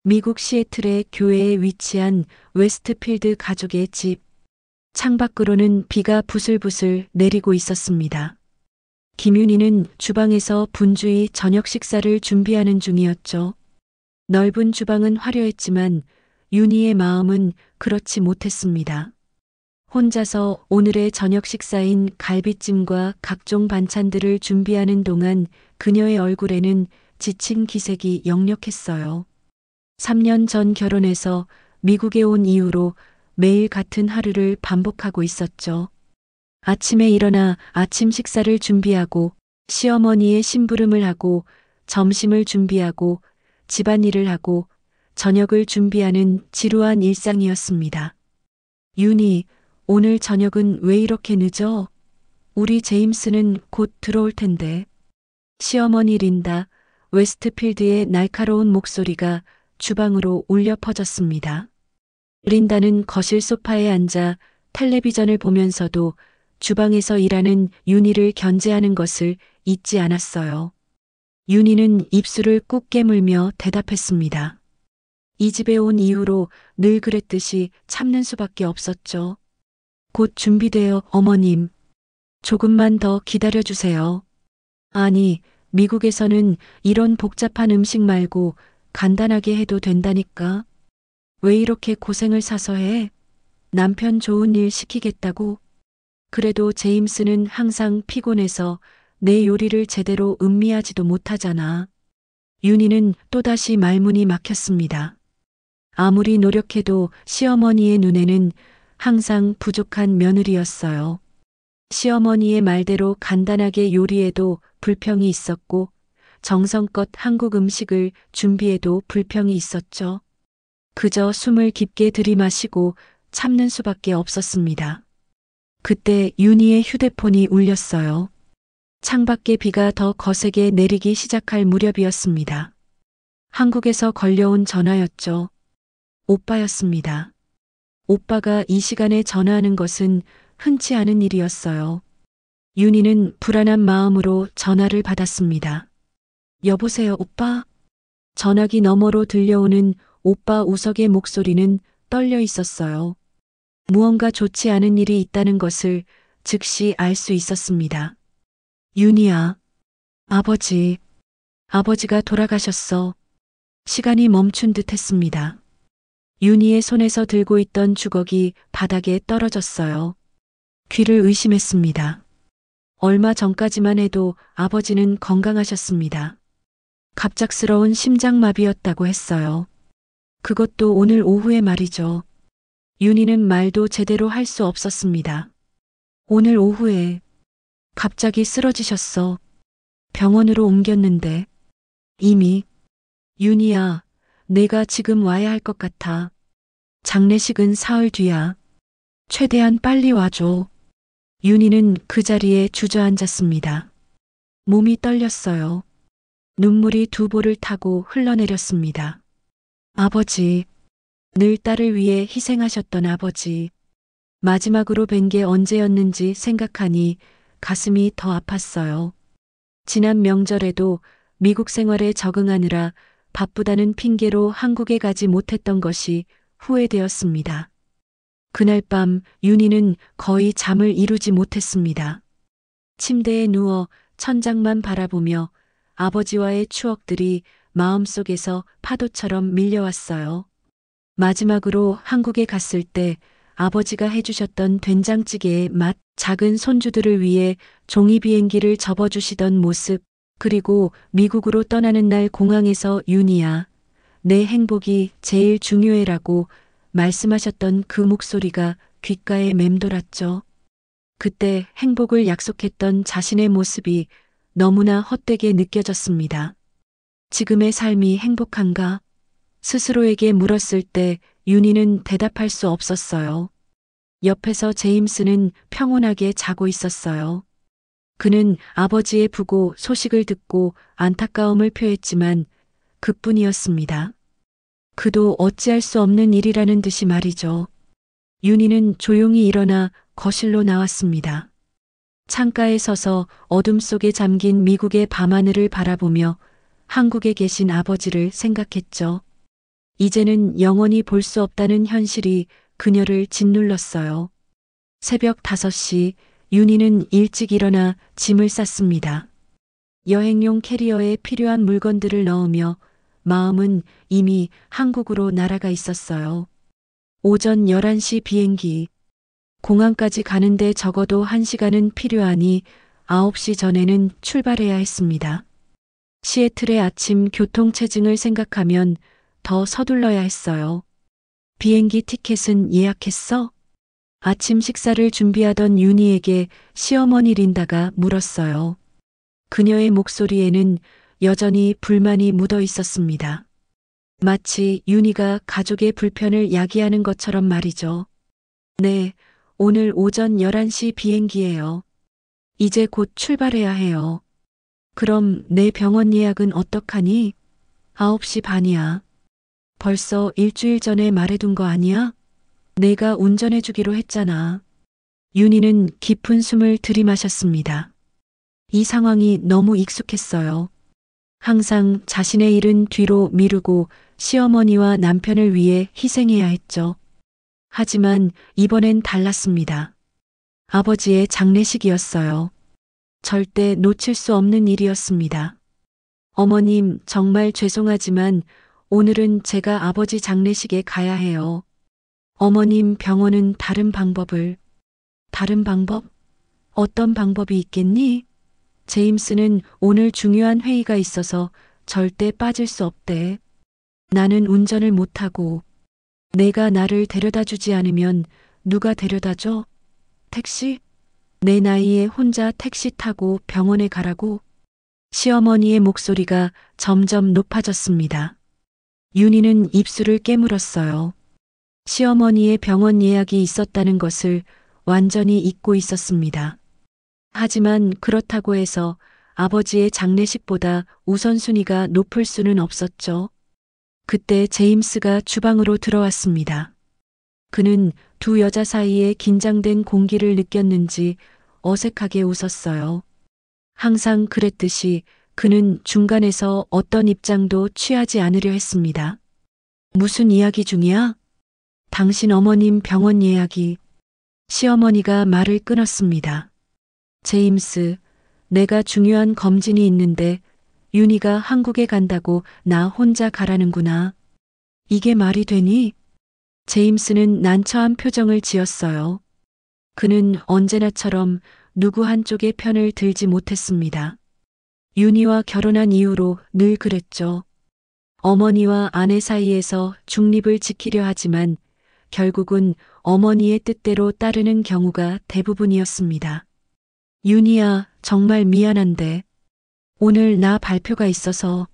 미국 시애틀의 교외에 위치한 웨스트필드 가족의 집. 창밖으로는 비가 부슬부슬 내리고 있었습니다. 김윤희는 주방에서 분주히 저녁 식사를 준비하는 중이었죠. 넓은 주방은 화려했지만 윤희의 마음은 그렇지 못했습니다. 혼자서 오늘의 저녁 식사인 갈비찜과 각종 반찬들을 준비하는 동안 그녀의 얼굴에는 지친 기색이 역력했어요. 3년 전 결혼해서 미국에 온 이후로 매일 같은 하루를 반복하고 있었죠. 아침에 일어나 아침 식사를 준비하고 시어머니의 심부름을 하고 점심을 준비하고 집안일을 하고 저녁을 준비하는 지루한 일상이었습니다. 윤희, 오늘 저녁은 왜 이렇게 늦어? 우리 제임스는 곧 들어올 텐데. 시어머니 린다, 웨스트필드의 날카로운 목소리가 주방으로 울려 퍼졌습니다. 린다는 거실 소파에 앉아 텔레비전을 보면서도 주방에서 일하는 윤희를 견제하는 것을 잊지 않았어요. 윤희는 입술을 꾹 깨물며 대답했습니다. 이 집에 온 이후로 늘 그랬듯이 참는 수밖에 없었죠. 곧 준비돼요, 어머님. 조금만 더 기다려주세요. 아니, 미국에서는 이런 복잡한 음식 말고 간단하게 해도 된다니까. 왜 이렇게 고생을 사서 해? 남편 좋은 일 시키겠다고? 그래도 제임스는 항상 피곤해서 내 요리를 제대로 음미하지도 못하잖아. 윤희는 또다시 말문이 막혔습니다. 아무리 노력해도 시어머니의 눈에는 항상 부족한 며느리였어요. 시어머니의 말대로 간단하게 요리해도 불평이 있었고 정성껏 한국 음식을 준비해도 불평이 있었죠. 그저 숨을 깊게 들이마시고 참는 수밖에 없었습니다. 그때 윤희의 휴대폰이 울렸어요. 창밖에 비가 더 거세게 내리기 시작할 무렵이었습니다. 한국에서 걸려온 전화였죠. 오빠였습니다. 오빠가 이 시간에 전화하는 것은 흔치 않은 일이었어요. 윤희는 불안한 마음으로 전화를 받았습니다. 여보세요, 오빠? 전화기 너머로 들려오는 오빠 우석의 목소리는 떨려 있었어요. 무언가 좋지 않은 일이 있다는 것을 즉시 알 수 있었습니다. 윤희야, 아버지가 돌아가셨어. 시간이 멈춘 듯 했습니다. 윤희의 손에서 들고 있던 주걱이 바닥에 떨어졌어요. 귀를 의심했습니다. 얼마 전까지만 해도 아버지는 건강하셨습니다. 갑작스러운 심장마비였다고 했어요. 그것도 오늘 오후에 말이죠. 윤희는 말도 제대로 할 수 없었습니다. 오늘 오후에 갑자기 쓰러지셨어. 병원으로 옮겼는데 이미. 윤희야, 내가 지금 와야 할 것 같아. 장례식은 사흘 뒤야. 최대한 빨리 와줘. 윤희는 그 자리에 주저앉았습니다. 몸이 떨렸어요. 눈물이 두 볼을 타고 흘러내렸습니다. 아버지, 늘 딸을 위해 희생하셨던 아버지. 마지막으로 뵌 게 언제였는지 생각하니 가슴이 더 아팠어요. 지난 명절에도 미국 생활에 적응하느라 바쁘다는 핑계로 한국에 가지 못했던 것이 후회되었습니다. 그날 밤 윤희는 거의 잠을 이루지 못했습니다. 침대에 누워 천장만 바라보며 아버지와의 추억들이 마음속에서 파도처럼 밀려왔어요. 마지막으로 한국에 갔을 때 아버지가 해주셨던 된장찌개의 맛, 작은 손주들을 위해 종이 비행기를 접어주시던 모습, 그리고 미국으로 떠나는 날 공항에서 윤희야, 내 행복이 제일 중요해라고 말씀하셨던 그 목소리가 귓가에 맴돌았죠. 그때 행복을 약속했던 자신의 모습이 너무나 헛되게 느껴졌습니다. 지금의 삶이 행복한가? 스스로에게 물었을 때 윤희는 대답할 수 없었어요. 옆에서 제임스는 평온하게 자고 있었어요. 그는 아버지의 부고 소식을 듣고 안타까움을 표했지만 그뿐이었습니다. 그도 어찌할 수 없는 일이라는 듯이 말이죠. 윤희는 조용히 일어나 거실로 나왔습니다. 창가에 서서 어둠 속에 잠긴 미국의 밤하늘을 바라보며 한국에 계신 아버지를 생각했죠. 이제는 영원히 볼 수 없다는 현실이 그녀를 짓눌렀어요. 새벽 5시 윤희는 일찍 일어나 짐을 쌌습니다. 여행용 캐리어에 필요한 물건들을 넣으며 마음은 이미 한국으로 날아가 있었어요. 오전 11시 비행기. 공항까지 가는데 적어도 1시간은 필요하니 9시 전에는 출발해야 했습니다. 시애틀의 아침 교통체증을 생각하면 더 서둘러야 했어요. 비행기 티켓은 예약했어? 아침 식사를 준비하던 윤희에게 시어머니 린다가 물었어요. 그녀의 목소리에는 여전히 불만이 묻어 있었습니다. 마치 윤희가 가족의 불편을 야기하는 것처럼 말이죠. 네, 오늘 오전 11시 비행기예요. 이제 곧 출발해야 해요. 그럼 내 병원 예약은 어떡하니? 9시 반이야. 벌써 일주일 전에 말해둔 거 아니야? 내가 운전해 주기로 했잖아. 윤희는 깊은 숨을 들이마셨습니다. 이 상황이 너무 익숙했어요. 항상 자신의 일은 뒤로 미루고 시어머니와 남편을 위해 희생해야 했죠. 하지만 이번엔 달랐습니다. 아버지의 장례식이었어요. 절대 놓칠 수 없는 일이었습니다. 어머님, 정말 죄송하지만 오늘은 제가 아버지 장례식에 가야 해요. 어머님 병원은 다른 방법을. 다른 방법? 어떤 방법이 있겠니? 제임스는 오늘 중요한 회의가 있어서 절대 빠질 수 없대. 나는 운전을 못하고 내가 나를 데려다 주지 않으면 누가 데려다 줘? 택시? 내 나이에 혼자 택시 타고 병원에 가라고? 시어머니의 목소리가 점점 높아졌습니다. 윤희는 입술을 깨물었어요. 시어머니의 병원 예약이 있었다는 것을 완전히 잊고 있었습니다. 하지만 그렇다고 해서 아버지의 장례식보다 우선순위가 높을 수는 없었죠. 그때 제임스가 주방으로 들어왔습니다. 그는 두 여자 사이에 긴장된 공기를 느꼈는지 어색하게 웃었어요. 항상 그랬듯이 그는 중간에서 어떤 입장도 취하지 않으려 했습니다. 무슨 이야기 중이야? 당신 어머님 병원 예약이. 시어머니가 말을 끊었습니다. 제임스, 내가 중요한 검진이 있는데 윤희가 한국에 간다고 나 혼자 가라는구나. 이게 말이 되니? 제임스는 난처한 표정을 지었어요. 그는 언제나처럼 누구 한쪽의 편을 들지 못했습니다. 윤희와 결혼한 이후로 늘 그랬죠. 어머니와 아내 사이에서 중립을 지키려 하지만 결국은 어머니의 뜻대로 따르는 경우가 대부분이었습니다. 윤희야, 정말 미안한데 오늘 나 발표가 있어서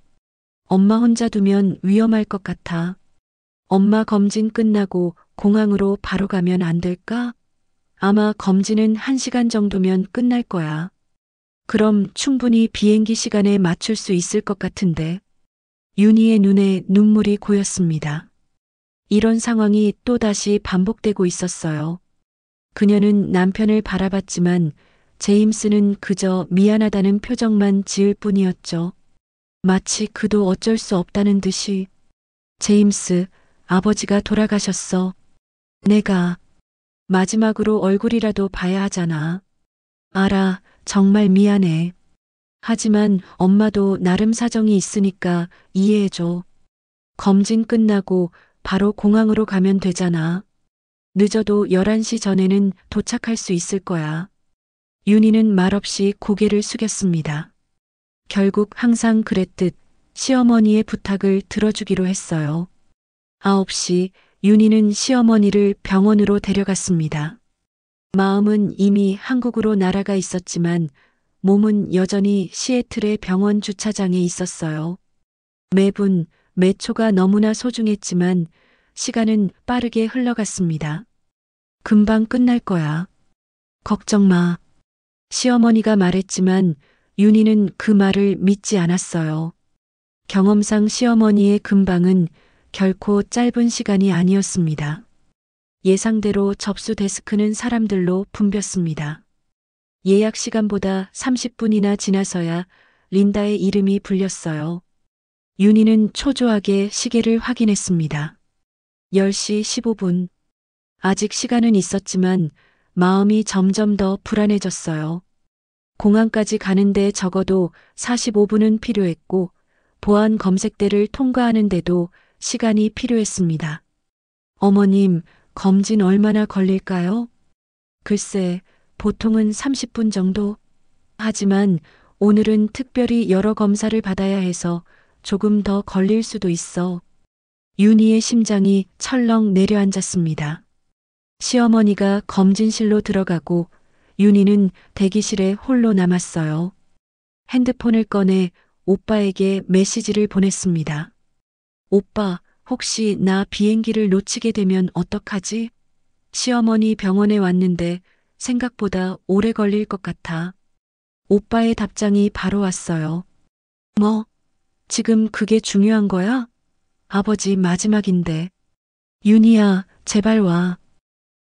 엄마 혼자 두면 위험할 것 같아. 엄마 검진 끝나고 공항으로 바로 가면 안 될까? 아마 검진은 1시간 정도면 끝날 거야. 그럼 충분히 비행기 시간에 맞출 수 있을 것 같은데. 윤희의 눈에 눈물이 고였습니다. 이런 상황이 또다시 반복되고 있었어요. 그녀는 남편을 바라봤지만 제임스는 그저 미안하다는 표정만 지을 뿐이었죠. 마치 그도 어쩔 수 없다는 듯이. 제임스, 아버지가 돌아가셨어. 내가 마지막으로 얼굴이라도 봐야 하잖아. 알아, 정말 미안해. 하지만 엄마도 나름 사정이 있으니까 이해해줘. 검진 끝나고 바로 공항으로 가면 되잖아. 늦어도 11시 전에는 도착할 수 있을 거야. 윤희는 말없이 고개를 숙였습니다. 결국 항상 그랬듯 시어머니의 부탁을 들어주기로 했어요. 9시 윤희는 시어머니를 병원으로 데려갔습니다. 마음은 이미 한국으로 날아가 있었지만 몸은 여전히 시애틀의 병원 주차장에 있었어요. 매분, 매 초가 너무나 소중했지만 시간은 빠르게 흘러갔습니다. 금방 끝날 거야. 걱정 마. 시어머니가 말했지만 윤희는 그 말을 믿지 않았어요. 경험상 시어머니의 금방은 결코 짧은 시간이 아니었습니다. 예상대로 접수 데스크는 사람들로 붐볐습니다. 예약 시간보다 30분이나 지나서야 린다의 이름이 불렸어요. 윤희는 초조하게 시계를 확인했습니다. 10시 15분. 아직 시간은 있었지만 마음이 점점 더 불안해졌어요. 공항까지 가는데 적어도 45분은 필요했고 보안 검색대를 통과하는데도 시간이 필요했습니다. 어머님, 검진 얼마나 걸릴까요? 글쎄, 보통은 30분 정도. 하지만 오늘은 특별히 여러 검사를 받아야 해서 조금 더 걸릴 수도 있어. 윤희의 심장이 철렁 내려앉았습니다. 시어머니가 검진실로 들어가고 윤희는 대기실에 홀로 남았어요. 핸드폰을 꺼내 오빠에게 메시지를 보냈습니다. 오빠, 혹시 나 비행기를 놓치게 되면 어떡하지? 시어머니 병원에 왔는데 생각보다 오래 걸릴 것 같아. 오빠의 답장이 바로 왔어요. 뭐? 지금 그게 중요한 거야? 아버지 마지막인데. 윤희야, 제발 와.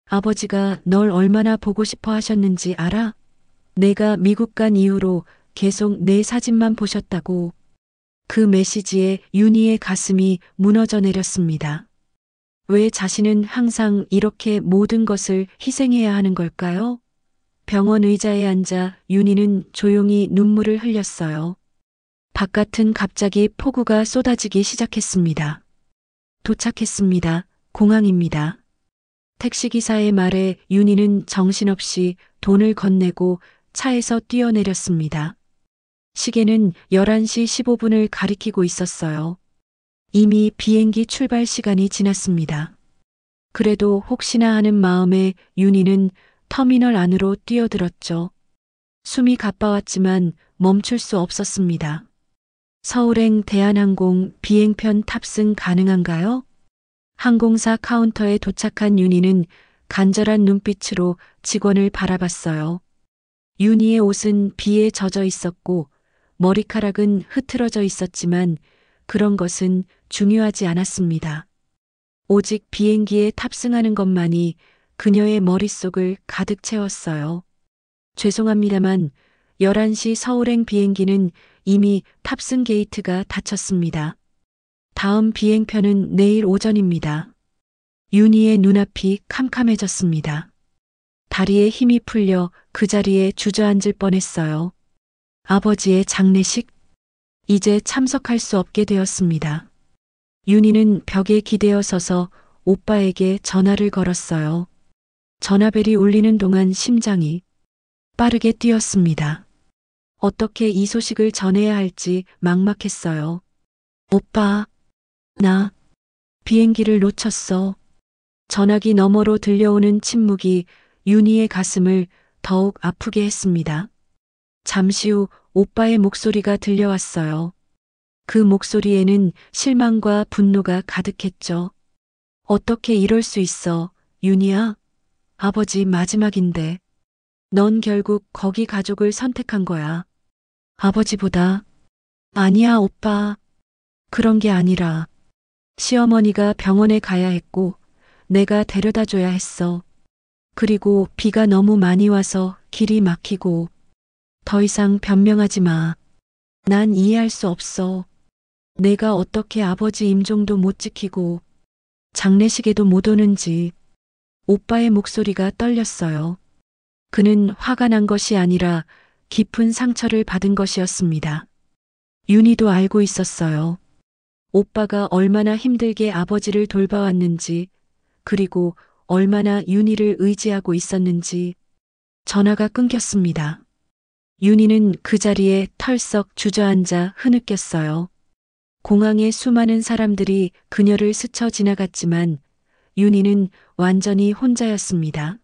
아버지가 널 얼마나 보고 싶어 하셨는지 알아? 내가 미국 간 이후로 계속 내 사진만 보셨다고. 그 메시지에 윤희의 가슴이 무너져 내렸습니다. 왜 자신은 항상 이렇게 모든 것을 희생해야 하는 걸까요? 병원 의자에 앉아 윤희는 조용히 눈물을 흘렸어요. 바깥은 갑자기 폭우가 쏟아지기 시작했습니다. 도착했습니다. 공항입니다. 택시기사의 말에 윤희는 정신없이 돈을 건네고 차에서 뛰어내렸습니다. 시계는 11시 15분을 가리키고 있었어요. 이미 비행기 출발 시간이 지났습니다. 그래도 혹시나 하는 마음에 윤희는 터미널 안으로 뛰어들었죠. 숨이 가빠왔지만 멈출 수 없었습니다. 서울행 대한항공 비행편 탑승 가능한가요? 항공사 카운터에 도착한 윤희는 간절한 눈빛으로 직원을 바라봤어요. 윤희의 옷은 비에 젖어 있었고 머리카락은 흐트러져 있었지만 그런 것은 중요하지 않았습니다. 오직 비행기에 탑승하는 것만이 그녀의 머릿속을 가득 채웠어요. 죄송합니다만 11시 서울행 비행기는 이미 탑승 게이트가 닫혔습니다. 다음 비행편은 내일 오전입니다. 윤희의 눈앞이 캄캄해졌습니다. 다리에 힘이 풀려 그 자리에 주저앉을 뻔했어요. 아버지의 장례식? 이제 참석할 수 없게 되었습니다. 윤희는 벽에 기대어 서서 오빠에게 전화를 걸었어요. 전화벨이 울리는 동안 심장이 빠르게 뛰었습니다. 어떻게 이 소식을 전해야 할지 막막했어요. 오빠, 나 비행기를 놓쳤어. 전화기 너머로 들려오는 침묵이 윤희의 가슴을 더욱 아프게 했습니다. 잠시 후 오빠의 목소리가 들려왔어요. 그 목소리에는 실망과 분노가 가득했죠. 어떻게 이럴 수 있어, 윤희야? 아버지 마지막인데. 넌 결국 거기 가족을 선택한 거야. 아버지보다. 아니야, 오빠. 그런 게 아니라 시어머니가 병원에 가야 했고 내가 데려다 줘야 했어. 그리고 비가 너무 많이 와서 길이 막히고. 더 이상 변명하지 마. 난 이해할 수 없어. 내가 어떻게 아버지 임종도 못 지키고 장례식에도 못 오는지. 오빠의 목소리가 떨렸어요. 그는 화가 난 것이 아니라 깊은 상처를 받은 것이었습니다. 윤희도 알고 있었어요. 오빠가 얼마나 힘들게 아버지를 돌봐왔는지, 그리고 얼마나 윤희를 의지하고 있었는지. 전화가 끊겼습니다. 윤희는 그 자리에 털썩 주저앉아 흐느꼈어요. 공항에 수많은 사람들이 그녀를 스쳐 지나갔지만 윤희는 완전히 혼자였습니다.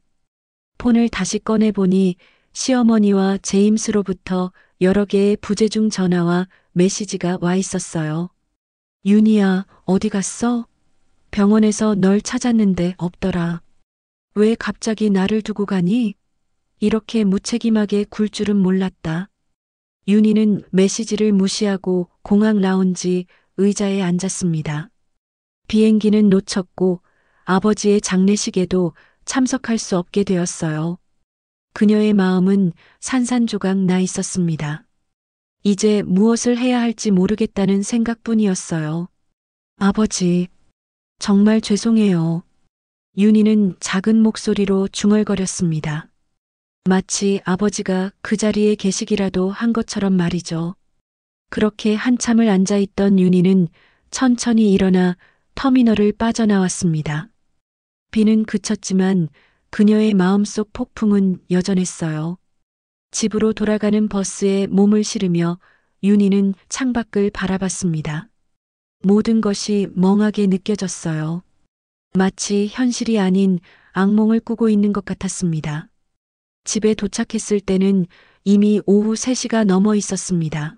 폰을 다시 꺼내보니 시어머니와 제임스로부터 여러 개의 부재중 전화와 메시지가 와 있었어요. 윤희야, 어디 갔어? 병원에서 널 찾았는데 없더라. 왜 갑자기 나를 두고 가니? 이렇게 무책임하게 굴 줄은 몰랐다. 윤희는 메시지를 무시하고 공항 라운지 의자에 앉았습니다. 비행기는 놓쳤고 아버지의 장례식에도 참석할 수 없게 되었어요. 그녀의 마음은 산산조각 나 있었습니다. 이제 무엇을 해야 할지 모르겠다는 생각뿐이었어요. 아버지, 정말 죄송해요. 윤희는 작은 목소리로 중얼거렸습니다. 마치 아버지가 그 자리에 계시기라도 한 것처럼 말이죠. 그렇게 한참을 앉아있던 윤희는 천천히 일어나 터미널을 빠져나왔습니다. 비는 그쳤지만 그녀의 마음속 폭풍은 여전했어요. 집으로 돌아가는 버스에 몸을 실으며 윤희는 창밖을 바라봤습니다. 모든 것이 멍하게 느껴졌어요. 마치 현실이 아닌 악몽을 꾸고 있는 것 같았습니다. 집에 도착했을 때는 이미 오후 3시가 넘어 있었습니다.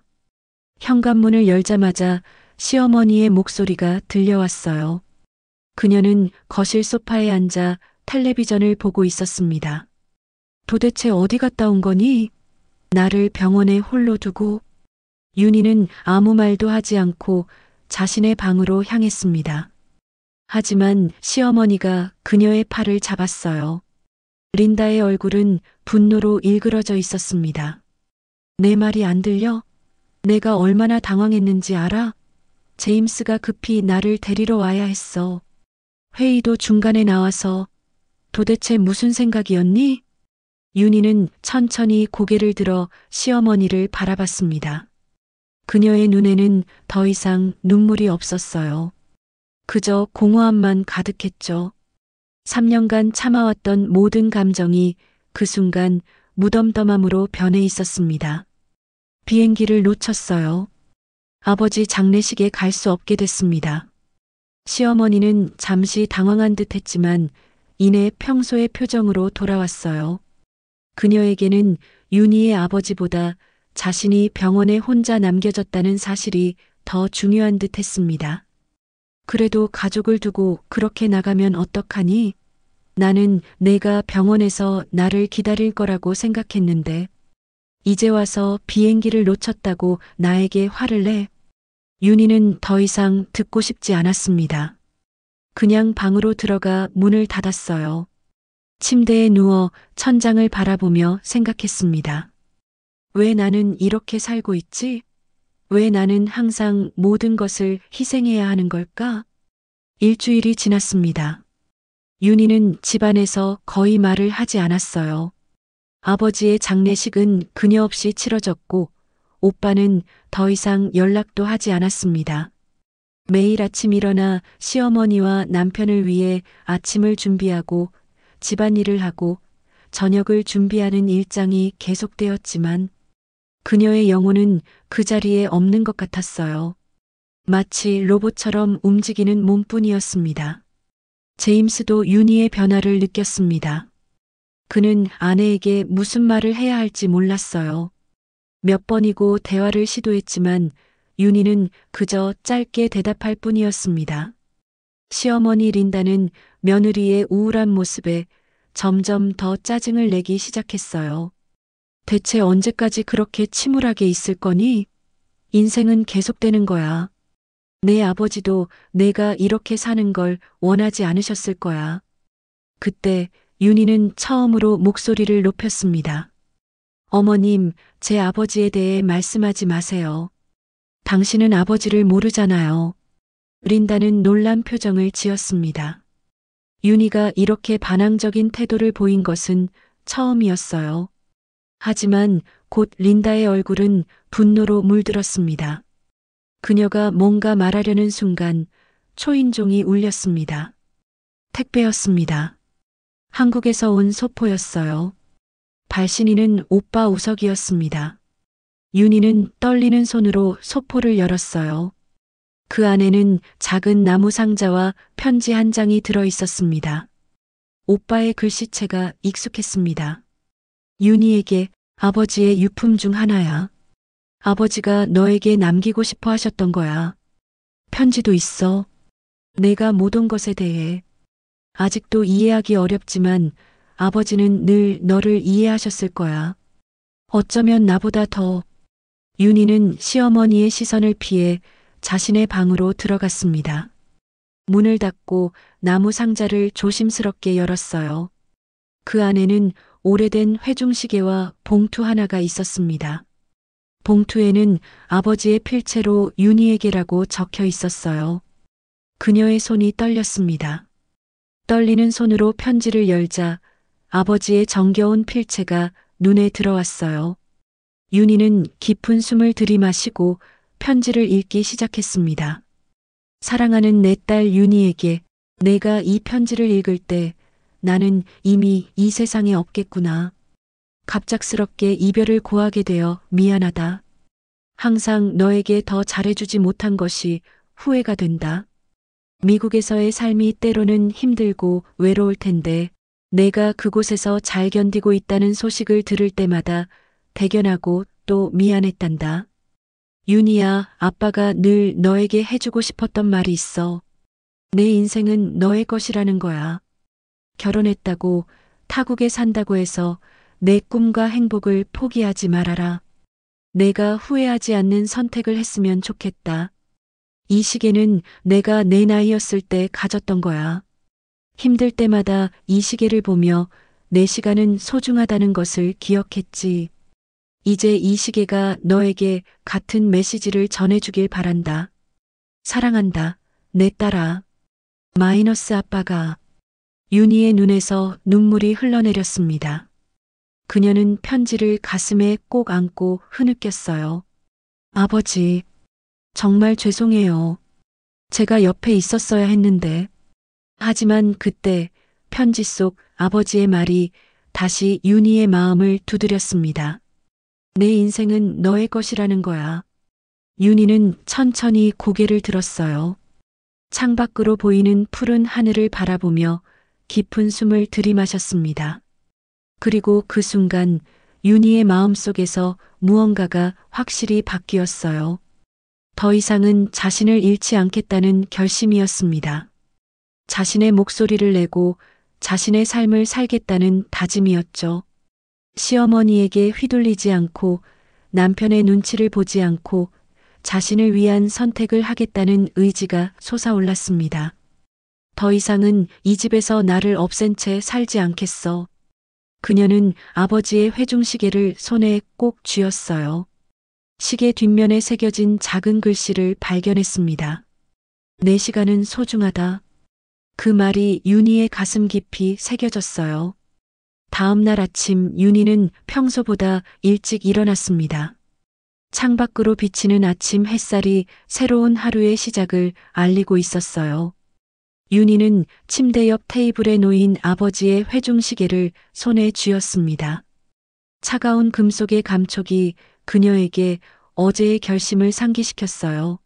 현관문을 열자마자 시어머니의 목소리가 들려왔어요. 그녀는 거실 소파에 앉아 텔레비전을 보고 있었습니다. 도대체 어디 갔다 온 거니? 나를 병원에 홀로 두고. 윤희는 아무 말도 하지 않고 자신의 방으로 향했습니다. 하지만 시어머니가 그녀의 팔을 잡았어요. 린다의 얼굴은 분노로 일그러져 있었습니다. 내 말이 안 들려? 내가 얼마나 당황했는지 알아? 제임스가 급히 나를 데리러 와야 했어. 회의도 중간에 나와서. 도대체 무슨 생각이었니? 윤희는 천천히 고개를 들어 시어머니를 바라봤습니다. 그녀의 눈에는 더 이상 눈물이 없었어요. 그저 공허함만 가득했죠. 3년간 참아왔던 모든 감정이 그 순간 무덤덤함으로 변해 있었습니다. 비행기를 놓쳤어요. 아버지 장례식에 갈 수 없게 됐습니다. 시어머니는 잠시 당황한 듯 했지만 이내 평소의 표정으로 돌아왔어요. 그녀에게는 윤희의 아버지보다 자신이 병원에 혼자 남겨졌다는 사실이 더 중요한 듯 했습니다. 그래도 가족을 두고 그렇게 나가면 어떡하니? 나는 내가 병원에서 나를 기다릴 거라고 생각했는데 이제 와서 비행기를 놓쳤다고 나에게 화를 내. 윤희는 더 이상 듣고 싶지 않았습니다. 그냥 방으로 들어가 문을 닫았어요. 침대에 누워 천장을 바라보며 생각했습니다. 왜 나는 이렇게 살고 있지? 왜 나는 항상 모든 것을 희생해야 하는 걸까? 일주일이 지났습니다. 윤희는 집안에서 거의 말을 하지 않았어요. 아버지의 장례식은 그녀 없이 치러졌고 오빠는 더 이상 연락도 하지 않았습니다. 매일 아침 일어나 시어머니와 남편을 위해 아침을 준비하고 집안일을 하고 저녁을 준비하는 일상이 계속되었지만 그녀의 영혼은 그 자리에 없는 것 같았어요. 마치 로봇처럼 움직이는 몸뿐이었습니다. 제임스도 윤희의 변화를 느꼈습니다. 그는 아내에게 무슨 말을 해야 할지 몰랐어요. 몇 번이고 대화를 시도했지만 윤희는 그저 짧게 대답할 뿐이었습니다. 시어머니 린다는 며느리의 우울한 모습에 점점 더 짜증을 내기 시작했어요. 대체 언제까지 그렇게 침울하게 있을 거니? 인생은 계속되는 거야. 내 아버지도 내가 이렇게 사는 걸 원하지 않으셨을 거야. 그때 윤희는 처음으로 목소리를 높였습니다. 어머님, 제 아버지에 대해 말씀하지 마세요. 당신은 아버지를 모르잖아요. 린다는 놀란 표정을 지었습니다. 윤희가 이렇게 반항적인 태도를 보인 것은 처음이었어요. 하지만 곧 린다의 얼굴은 분노로 물들었습니다. 그녀가 뭔가 말하려는 순간 초인종이 울렸습니다. 택배였습니다. 한국에서 온 소포였어요. 발신인은 오빠 우석이었습니다. 윤희는 떨리는 손으로 소포를 열었어요. 그 안에는 작은 나무 상자와 편지 한 장이 들어 있었습니다. 오빠의 글씨체가 익숙했습니다. 윤희에게 아버지의 유품 중 하나야. 아버지가 너에게 남기고 싶어 하셨던 거야. 편지도 있어. 내가 못 온 것에 대해. 아직도 이해하기 어렵지만 아버지는 늘 너를 이해하셨을 거야. 어쩌면 나보다 더. 윤희는 시어머니의 시선을 피해 자신의 방으로 들어갔습니다. 문을 닫고 나무 상자를 조심스럽게 열었어요. 그 안에는 오래된 회중시계와 봉투 하나가 있었습니다. 봉투에는 아버지의 필체로 윤희에게라고 적혀 있었어요. 그녀의 손이 떨렸습니다. 떨리는 손으로 편지를 열자 아버지의 정겨운 필체가 눈에 들어왔어요. 윤희는 깊은 숨을 들이마시고 편지를 읽기 시작했습니다. 사랑하는 내 딸 윤희에게 내가 이 편지를 읽을 때 나는 이미 이 세상에 없겠구나. 갑작스럽게 이별을 고하게 되어 미안하다. 항상 너에게 더 잘해주지 못한 것이 후회가 된다. 미국에서의 삶이 때로는 힘들고 외로울 텐데 내가 그곳에서 잘 견디고 있다는 소식을 들을 때마다 대견하고 또 미안했단다. 윤희야, 아빠가 늘 너에게 해주고 싶었던 말이 있어. 내 인생은 너의 것이라는 거야. 결혼했다고 타국에 산다고 해서 내 꿈과 행복을 포기하지 말아라. 내가 후회하지 않는 선택을 했으면 좋겠다. 이 시계는 내가 내 나이였을 때 가졌던 거야. 힘들 때마다 이 시계를 보며 내 시간은 소중하다는 것을 기억했지. 이제 이 시계가 너에게 같은 메시지를 전해주길 바란다. 사랑한다, 내 딸아. 마이너스 아빠가. 윤희의 눈에서 눈물이 흘러내렸습니다. 그녀는 편지를 가슴에 꼭 안고 흐느꼈어요. 아버지, 정말 죄송해요. 제가 옆에 있었어야 했는데. 하지만 그때 편지 속 아버지의 말이 다시 윤희의 마음을 두드렸습니다. 내 인생은 너의 것이라는 거야. 윤희는 천천히 고개를 들었어요. 창밖으로 보이는 푸른 하늘을 바라보며 깊은 숨을 들이마셨습니다. 그리고 그 순간 윤희의 마음속에서 무언가가 확실히 바뀌었어요. 더 이상은 자신을 잃지 않겠다는 결심이었습니다. 자신의 목소리를 내고 자신의 삶을 살겠다는 다짐이었죠. 시어머니에게 휘둘리지 않고 남편의 눈치를 보지 않고 자신을 위한 선택을 하겠다는 의지가 솟아올랐습니다. 더 이상은 이 집에서 나를 없앤 채 살지 않겠어. 그녀는 아버지의 회중시계를 손에 꼭 쥐었어요. 시계 뒷면에 새겨진 작은 글씨를 발견했습니다. 내 시간은 소중하다. 그 말이 윤희의 가슴 깊이 새겨졌어요. 다음 날 아침 윤희는 평소보다 일찍 일어났습니다. 창밖으로 비치는 아침 햇살이 새로운 하루의 시작을 알리고 있었어요. 윤희는 침대 옆 테이블에 놓인 아버지의 회중시계를 손에 쥐었습니다. 차가운 금속의 감촉이 그녀에게 어제의 결심을 상기시켰어요.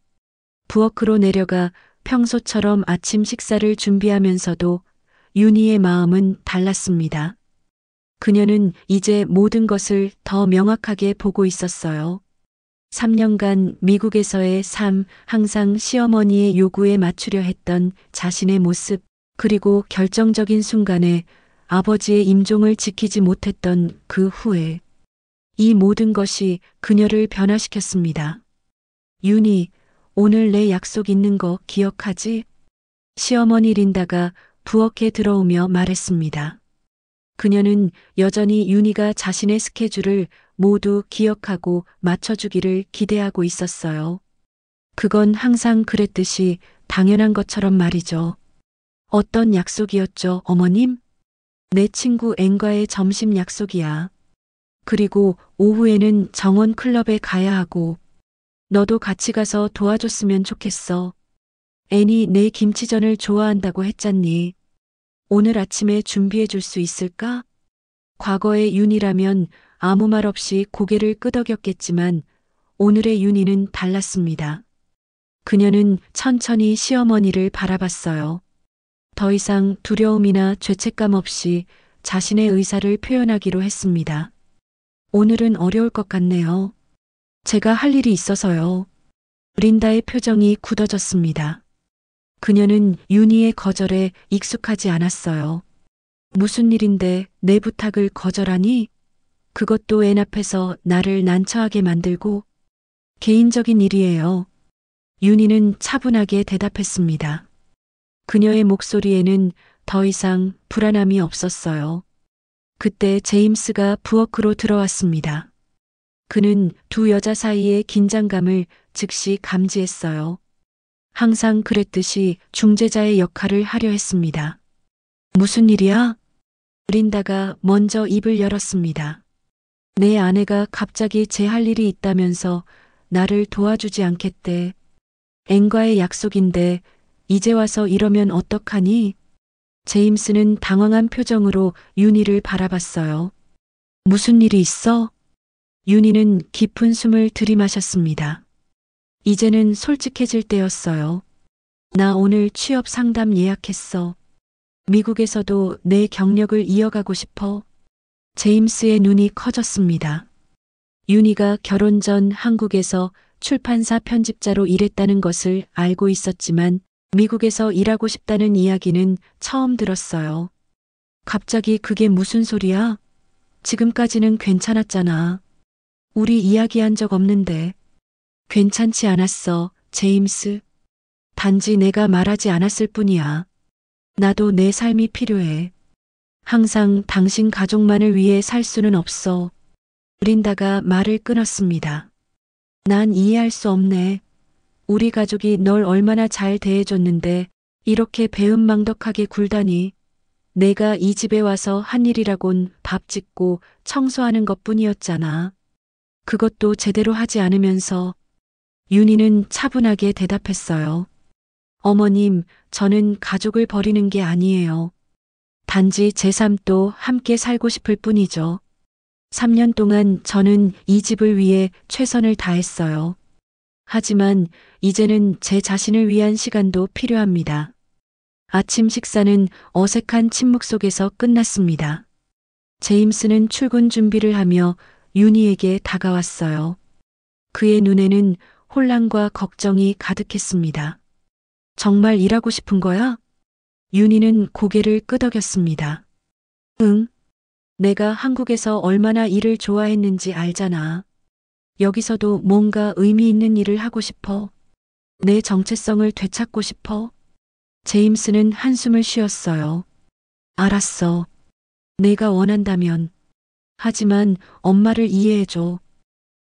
부엌으로 내려가 평소처럼 아침 식사를 준비하면서도 윤희의 마음은 달랐습니다. 그녀는 이제 모든 것을 더 명확하게 보고 있었어요. 3년간 미국에서의 삶, 항상 시어머니의 요구에 맞추려 했던 자신의 모습, 그리고 결정적인 순간에 아버지의 임종을 지키지 못했던 그 후회. 이 모든 것이 그녀를 변화시켰습니다. 윤희, 오늘 내 약속 있는 거 기억하지? 시어머니 린다가 부엌에 들어오며 말했습니다. 그녀는 여전히 윤희가 자신의 스케줄을 모두 기억하고 맞춰주기를 기대하고 있었어요. 그건 항상 그랬듯이 당연한 것처럼 말이죠. 어떤 약속이었죠, 어머님? 내 친구 앤과의 점심 약속이야. 그리고 오후에는 정원 클럽에 가야 하고, 너도 같이 가서 도와줬으면 좋겠어. 앤이 내 김치전을 좋아한다고 했잖니. 오늘 아침에 준비해 줄 수 있을까? 과거의 윤희라면 아무 말 없이 고개를 끄덕였겠지만 오늘의 윤희는 달랐습니다. 그녀는 천천히 시어머니를 바라봤어요. 더 이상 두려움이나 죄책감 없이 자신의 의사를 표현하기로 했습니다. 오늘은 어려울 것 같네요. 제가 할 일이 있어서요. 린다의 표정이 굳어졌습니다. 그녀는 윤희의 거절에 익숙하지 않았어요. 무슨 일인데 내 부탁을 거절하니? 그것도 앤 앞에서 나를 난처하게 만들고. 개인적인 일이에요. 윤희는 차분하게 대답했습니다. 그녀의 목소리에는 더 이상 불안함이 없었어요. 그때 제임스가 부엌으로 들어왔습니다. 그는 두 여자 사이의 긴장감을 즉시 감지했어요. 항상 그랬듯이 중재자의 역할을 하려 했습니다. 무슨 일이야? 린다가 먼저 입을 열었습니다. 내 아내가 갑자기 제 할 일이 있다면서 나를 도와주지 않겠대. 앵과의 약속인데 이제 와서 이러면 어떡하니? 제임스는 당황한 표정으로 윤희를 바라봤어요. 무슨 일이 있어? 윤희는 깊은 숨을 들이마셨습니다. 이제는 솔직해질 때였어요. 나 오늘 취업 상담 예약했어. 미국에서도 내 경력을 이어가고 싶어. 제임스의 눈이 커졌습니다. 윤희가 결혼 전 한국에서 출판사 편집자로 일했다는 것을 알고 있었지만 미국에서 일하고 싶다는 이야기는 처음 들었어요. 갑자기 그게 무슨 소리야? 지금까지는 괜찮았잖아. 우리 이야기한 적 없는데. 괜찮지 않았어, 제임스. 단지 내가 말하지 않았을 뿐이야. 나도 내 삶이 필요해. 항상 당신 가족만을 위해 살 수는 없어. 린다가 말을 끊었습니다. 난 이해할 수 없네. 우리 가족이 널 얼마나 잘 대해줬는데 이렇게 배은망덕하게 굴다니. 내가 이 집에 와서 한 일이라곤 밥 짓고 청소하는 것뿐이었잖아. 그것도 제대로 하지 않으면서. 윤희는 차분하게 대답했어요. 어머님, 저는 가족을 버리는 게 아니에요. 단지 제 삶도 함께 살고 싶을 뿐이죠. 3년 동안 저는 이 집을 위해 최선을 다했어요. 하지만 이제는 제 자신을 위한 시간도 필요합니다. 아침 식사는 어색한 침묵 속에서 끝났습니다. 제임스는 출근 준비를 하며 윤희에게 다가왔어요. 그의 눈에는 혼란과 걱정이 가득했습니다. 정말 일하고 싶은 거야? 윤희는 고개를 끄덕였습니다. 응. 내가 한국에서 얼마나 일을 좋아했는지 알잖아. 여기서도 뭔가 의미 있는 일을 하고 싶어. 내 정체성을 되찾고 싶어. 제임스는 한숨을 쉬었어요. 알았어. 내가 원한다면. 하지만 엄마를 이해해줘.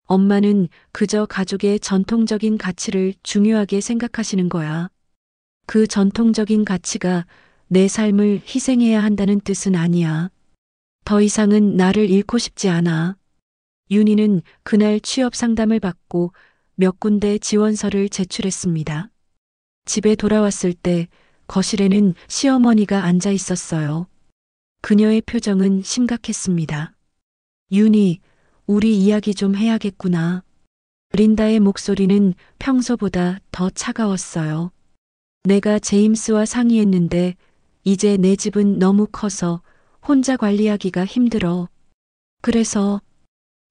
엄마는 그저 가족의 전통적인 가치를 중요하게 생각하시는 거야. 그 전통적인 가치가 내 삶을 희생해야 한다는 뜻은 아니야. 더 이상은 나를 잃고 싶지 않아. 윤희는 그날 취업 상담을 받고 몇 군데 지원서를 제출했습니다. 집에 돌아왔을 때 거실에는 시어머니가 앉아 있었어요. 그녀의 표정은 심각했습니다. 윤희, 우리 이야기 좀 해야겠구나. 린다의 목소리는 평소보다 더 차가웠어요. 내가 제임스와 상의했는데 이제 내 집은 너무 커서 혼자 관리하기가 힘들어. 그래서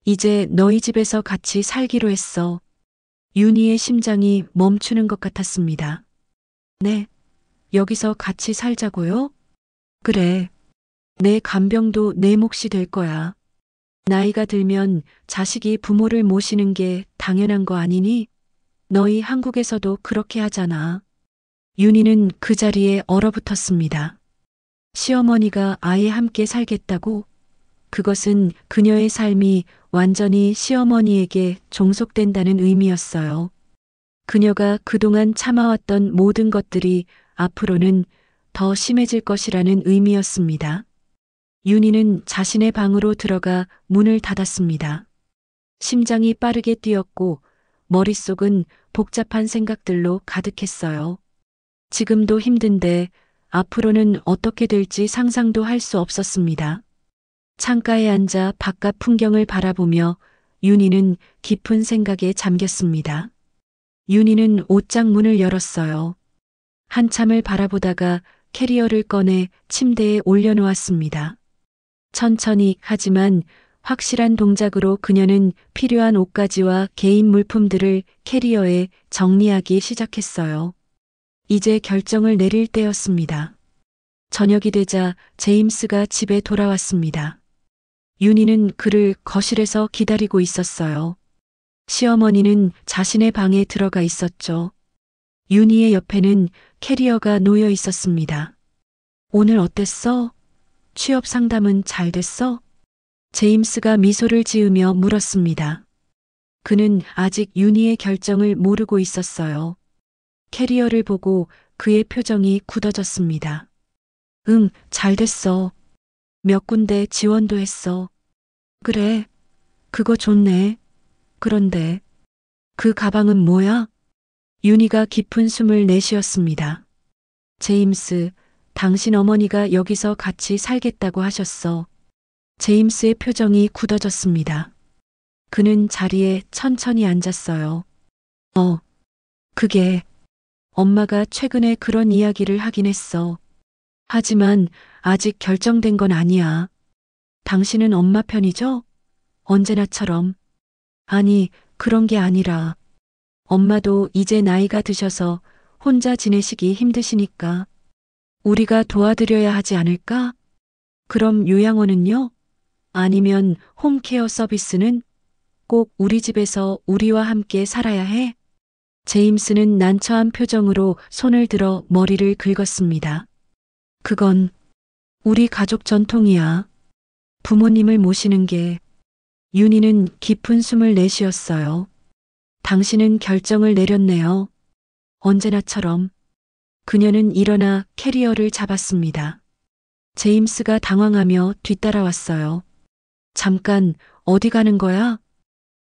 이제 너희 집에서 같이 살기로 했어. 윤희의 심장이 멈추는 것 같았습니다. 네, 여기서 같이 살자고요? 그래. 내 간병도 내 몫이 될 거야. 나이가 들면 자식이 부모를 모시는 게 당연한 거 아니니? 너희 한국에서도 그렇게 하잖아. 윤희는 그 자리에 얼어붙었습니다. 시어머니가 아예 함께 살겠다고? 그것은 그녀의 삶이 완전히 시어머니에게 종속된다는 의미였어요. 그녀가 그동안 참아왔던 모든 것들이 앞으로는 더 심해질 것이라는 의미였습니다. 윤희는 자신의 방으로 들어가 문을 닫았습니다. 심장이 빠르게 뛰었고 머릿속은 복잡한 생각들로 가득했어요. 지금도 힘든데 앞으로는 어떻게 될지 상상도 할 수 없었습니다. 창가에 앉아 바깥 풍경을 바라보며 윤희는 깊은 생각에 잠겼습니다. 윤희는 옷장 문을 열었어요. 한참을 바라보다가 캐리어를 꺼내 침대에 올려놓았습니다. 천천히 하지만 확실한 동작으로 그녀는 필요한 옷가지와 개인 물품들을 캐리어에 정리하기 시작했어요. 이제 결정을 내릴 때였습니다. 저녁이 되자 제임스가 집에 돌아왔습니다. 윤희는 그를 거실에서 기다리고 있었어요. 시어머니는 자신의 방에 들어가 있었죠. 윤희의 옆에는 캐리어가 놓여 있었습니다. 오늘 어땠어? 취업 상담은 잘 됐어? 제임스가 미소를 지으며 물었습니다. 그는 아직 윤희의 결정을 모르고 있었어요. 캐리어를 보고 그의 표정이 굳어졌습니다. 응, 잘 됐어. 몇 군데 지원도 했어. 그래, 그거 좋네. 그런데 그 가방은 뭐야? 윤희가 깊은 숨을 내쉬었습니다. 제임스, 당신 어머니가 여기서 같이 살겠다고 하셨어. 제임스의 표정이 굳어졌습니다. 그는 자리에 천천히 앉았어요. 그게 엄마가 최근에 그런 이야기를 하긴 했어. 하지만 아직 결정된 건 아니야. 당신은 엄마 편이죠? 언제나처럼. 아니, 그런 게 아니라 엄마도 이제 나이가 드셔서 혼자 지내시기 힘드시니까 우리가 도와드려야 하지 않을까? 그럼 요양원은요? 아니면 홈케어 서비스는 꼭 우리 집에서 우리와 함께 살아야 해? 제임스는 난처한 표정으로 손을 들어 머리를 긁었습니다. 그건 우리 가족 전통이야. 부모님을 모시는 게. 윤희는 깊은 숨을 내쉬었어요. 당신은 결정을 내렸네요. 언제나처럼. 그녀는 일어나 캐리어를 잡았습니다. 제임스가 당황하며 뒤따라왔어요. 잠깐, 어디 가는 거야?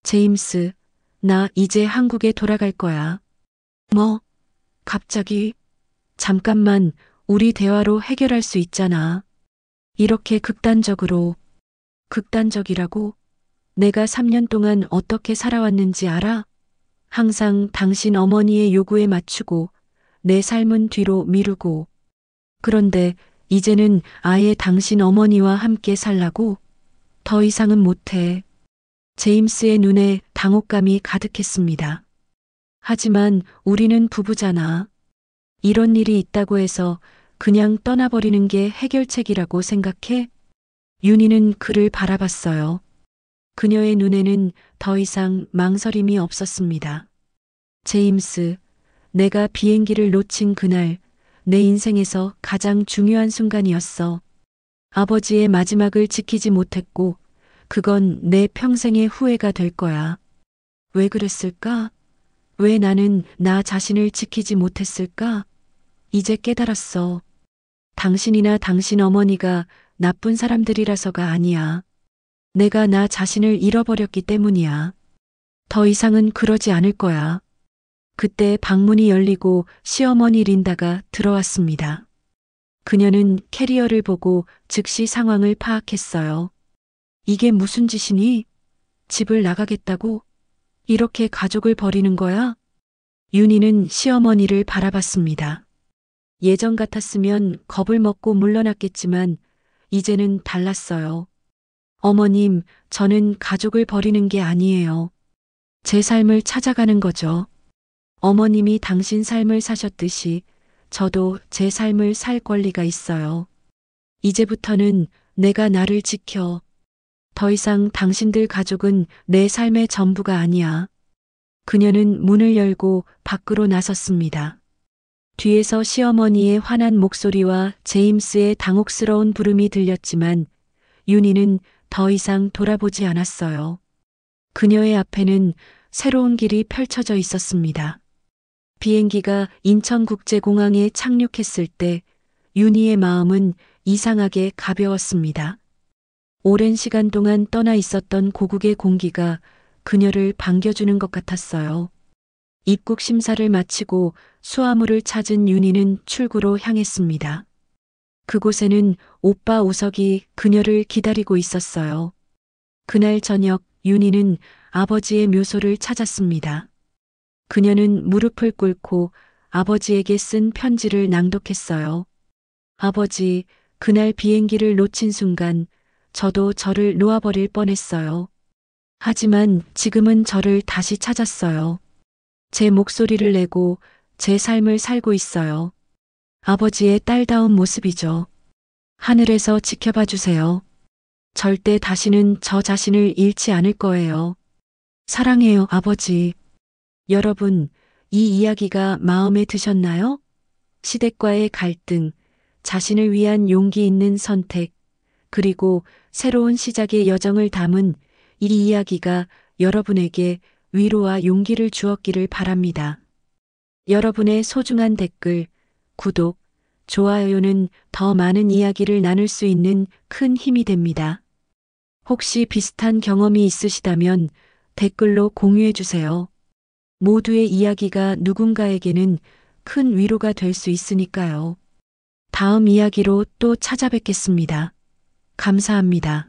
제임스, 나 이제 한국에 돌아갈 거야. 뭐? 갑자기? 잠깐만, 우리 대화로 해결할 수 있잖아. 이렇게 극단적이라고? 내가 3년 동안 어떻게 살아왔는지 알아? 항상 당신 어머니의 요구에 맞추고 내 삶은 뒤로 미루고. 그런데 이제는 아예 당신 어머니와 함께 살라고? 더 이상은 못해. 제임스의 눈에 당혹감이 가득했습니다. 하지만 우리는 부부잖아. 이런 일이 있다고 해서 그냥 떠나버리는 게 해결책이라고 생각해? 윤희는 그를 바라봤어요. 그녀의 눈에는 더 이상 망설임이 없었습니다. 제임스, 내가 비행기를 놓친 그날 내 인생에서 가장 중요한 순간이었어. 아버지의 마지막을 지키지 못했고 그건 내 평생의 후회가 될 거야. 왜 그랬을까? 왜 나는 나 자신을 지키지 못했을까? 이제 깨달았어. 당신이나 당신 어머니가 나쁜 사람들이라서가 아니야. 내가 나 자신을 잃어버렸기 때문이야. 더 이상은 그러지 않을 거야. 그때 방문이 열리고 시어머니 린다가 들어왔습니다. 그녀는 캐리어를 보고 즉시 상황을 파악했어요. 이게 무슨 짓이니? 집을 나가겠다고? 이렇게 가족을 버리는 거야? 윤희는 시어머니를 바라봤습니다. 예전 같았으면 겁을 먹고 물러났겠지만 이제는 달랐어요. 어머님, 저는 가족을 버리는 게 아니에요. 제 삶을 찾아가는 거죠. 어머님이 당신 삶을 사셨듯이 저도 제 삶을 살 권리가 있어요. 이제부터는 내가 나를 지켜. 더 이상 당신들 가족은 내 삶의 전부가 아니야. 그녀는 문을 열고 밖으로 나섰습니다. 뒤에서 시어머니의 환한 목소리와 제임스의 당혹스러운 부름이 들렸지만 윤희는 더 이상 돌아보지 않았어요. 그녀의 앞에는 새로운 길이 펼쳐져 있었습니다. 비행기가 인천국제공항에 착륙했을 때 윤희의 마음은 이상하게 가벼웠습니다. 오랜 시간 동안 떠나 있었던 고국의 공기가 그녀를 반겨주는 것 같았어요. 입국 심사를 마치고 수화물을 찾은 윤희는 출구로 향했습니다. 그곳에는 오빠 우석이 그녀를 기다리고 있었어요. 그날 저녁 윤희는 아버지의 묘소를 찾았습니다. 그녀는 무릎을 꿇고 아버지에게 쓴 편지를 낭독했어요. 아버지, 그날 비행기를 놓친 순간 저도 저를 놓아버릴 뻔했어요. 하지만 지금은 저를 다시 찾았어요. 제 목소리를 내고 제 삶을 살고 있어요. 아버지의 딸다운 모습이죠. 하늘에서 지켜봐 주세요. 절대 다시는 저 자신을 잃지 않을 거예요. 사랑해요, 아버지. 여러분, 이 이야기가 마음에 드셨나요? 시댁과의 갈등, 자신을 위한 용기 있는 선택, 그리고 새로운 시작의 여정을 담은 이 이야기가 여러분에게 위로와 용기를 주었기를 바랍니다. 여러분의 소중한 댓글, 구독, 좋아요는 더 많은 이야기를 나눌 수 있는 큰 힘이 됩니다. 혹시 비슷한 경험이 있으시다면 댓글로 공유해 주세요. 모두의 이야기가 누군가에게는 큰 위로가 될 수 있으니까요. 다음 이야기로 또 찾아뵙겠습니다. 감사합니다.